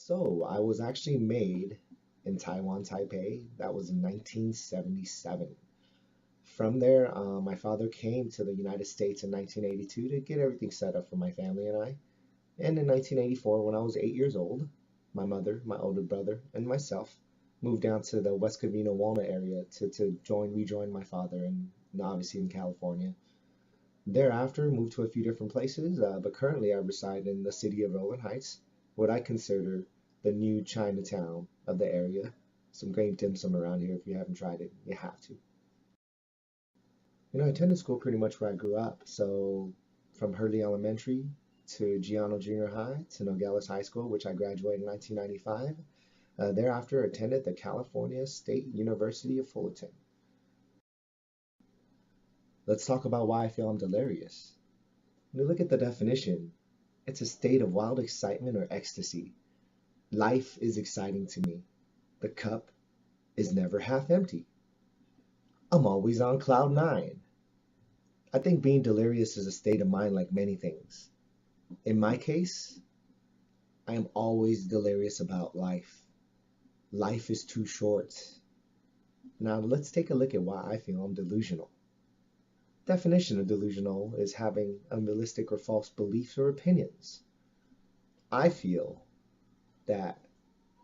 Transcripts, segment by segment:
So I was actually made in Taiwan, Taipei. That was in 1977. From there, my father came to the United States in 1982 to get everything set up for my family and I. And in 1984, when I was 8 years old, my mother, my older brother, and myself moved down to the West Covina Walnut area to rejoin my father, and obviously in California. Thereafter, moved to a few different places, but currently I reside in the city of Rowland Heights, what I consider the new Chinatown of the area. Some great dim sum around here. If you haven't tried it, you have to. I attended school pretty much where I grew up. So from Hurley Elementary to Giano Junior High to Nogales High School, which I graduated in 1995. Thereafter, attended the California State University of Fullerton. Let's talk about why I feel I'm delirious. When you look at the definition, it's a state of wild excitement or ecstasy. Life is exciting to me. The cup is never half empty. I'm always on cloud nine. I think being delirious is a state of mind like many things. In my case, I am always delirious about life. Life is too short. Now let's take a look at why I feel I'm delusional. Definition of delusional is having unrealistic or false beliefs or opinions. I feel that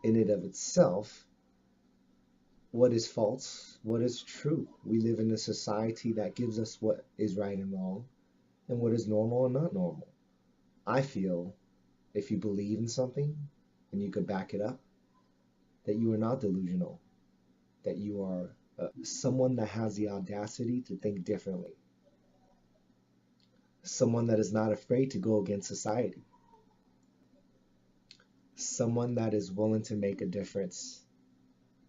in and of itself, what is false, what is true. We live in a society that gives us what is right and wrong, and what is normal and not normal. I feel if you believe in something and you could back it up, that you are not delusional, that you are someone that has the audacity to think differently, someone that is not afraid to go against society, someone that is willing to make a difference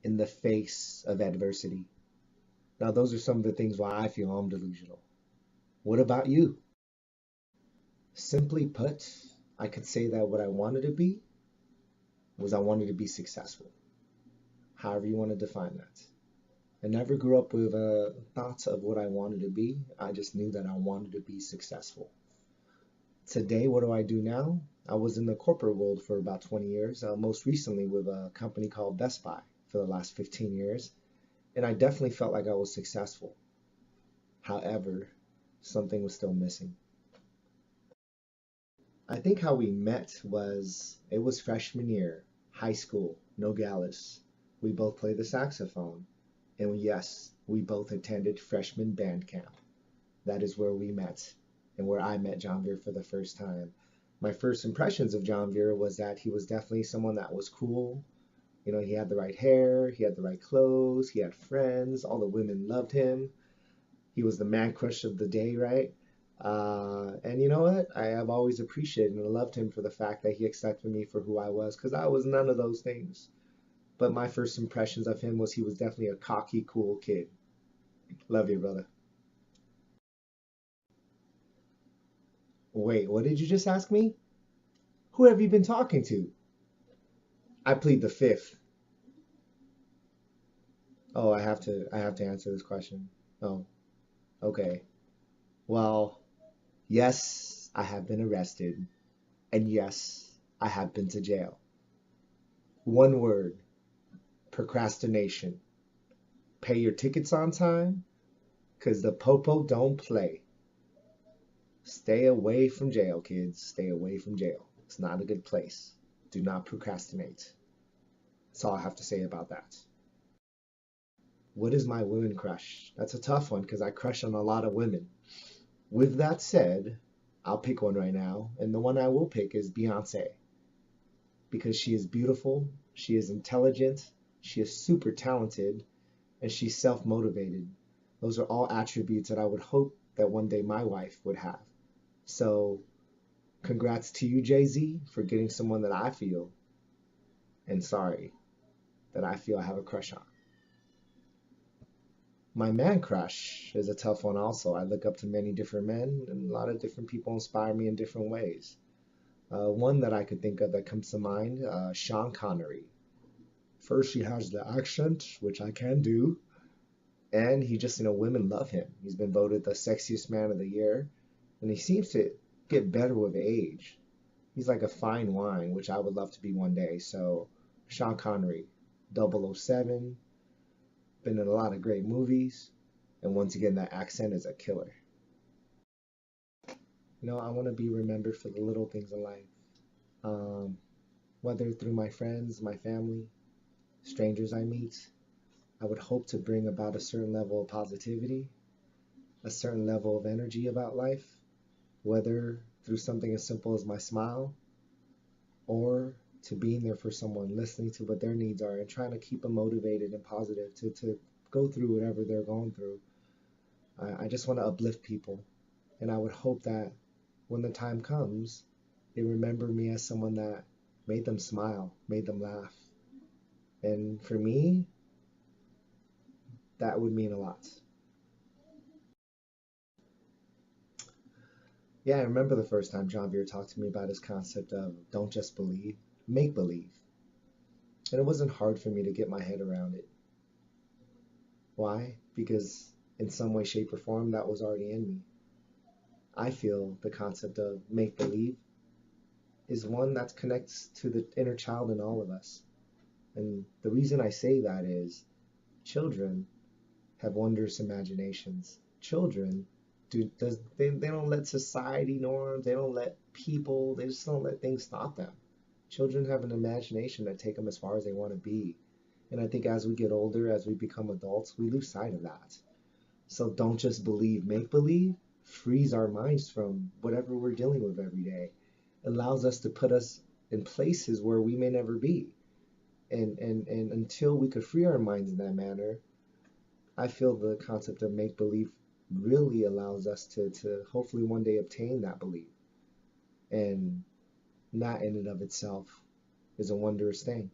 in the face of adversity. Now, those are some of the things why I feel I'm delusional. What about you? Simply put, I could say that what I wanted to be was I wanted to be successful. However you want to define that. I never grew up with thoughts of what I wanted to be. I just knew that I wanted to be successful. Today, what do I do now? I was in the corporate world for about 20 years, most recently with a company called Best Buy for the last 15 years, and I definitely felt like I was successful. However, something was still missing. I think how we met was, it was freshman year, high school, Nogales. We both played the saxophone, and yes, we both attended freshman band camp. That is where we met, and where I met John Veer for the first time. My first impressions of John Veer was that he was definitely someone that was cool. He had the right hair, he had the right clothes, he had friends, all the women loved him. He was the man crush of the day, right? And you know what? I have always appreciated and loved him for the fact that he accepted me for who I was, because I was none of those things. But my first impressions of him was he was definitely a cocky, cool kid. Love you, brother. Wait, what did you just ask me? Who have you been talking to? I plead the fifth. Oh, I have to answer this question. Oh, okay. Well, yes, I have been arrested, and yes, I have been to jail. One word, procrastination. Pay your tickets on time, 'cause the popo don't play. Stay away from jail, kids. Stay away from jail. It's not a good place. Do not procrastinate. That's all I have to say about that. What is my women crush? That's a tough one because I crush on a lot of women. With that said, I'll pick one right now, and the one I will pick is Beyonce, because she is beautiful, she is intelligent, she is super talented, and she's self-motivated. Those are all attributes that I would hope that one day my wife would have. So, congrats to you, Jay-Z, for getting someone that I feel, and sorry, that I feel I have a crush on. My man crush is a tough one also. I look up to many different men, and a lot of different people inspire me in different ways. One that I could think of that comes to mind, Sean Connery. First, he has the accent, which I can do, and he just, women love him. He's been voted the sexiest man of the year, and he seems to get better with age. He's like a fine wine, which I would love to be one day. So, Sean Connery, 007, been in a lot of great movies. And once again, that accent is a killer. I want to be remembered for the little things in life. Um, whether through my friends, my family, strangers I meet, I would hope to bring about a certain level of positivity, a certain level of energy about life, whether through something as simple as my smile or to being there for someone, listening to what their needs are and trying to keep them motivated and positive to go through whatever they're going through. I just want to uplift people. And I would hope that when the time comes, they remember me as someone that made them smile, made them laugh. And for me, that would mean a lot. Yeah, I remember the first time John Beer talked to me about his concept of don't just believe, make believe. And it wasn't hard for me to get my head around it. Why? Because in some way, shape, or form, that was already in me. I feel the concept of make believe is one that connects to the inner child in all of us. And the reason I say that is children have wondrous imaginations. Children they don't let society norms, they don't let people, they just don't let things stop them. Children have an imagination that take them as far as they want to be. And I think as we get older, as we become adults, we lose sight of that. So don't just believe, make believe frees our minds from whatever we're dealing with every day. Allows us to put us in places where we may never be. And until we could free our minds in that manner, I feel the concept of make believe really allows us to hopefully one day obtain that belief. And that in and of itself is a wondrous thing.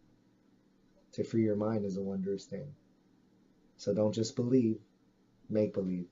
To free your mind is a wondrous thing. So don't just believe, make believe.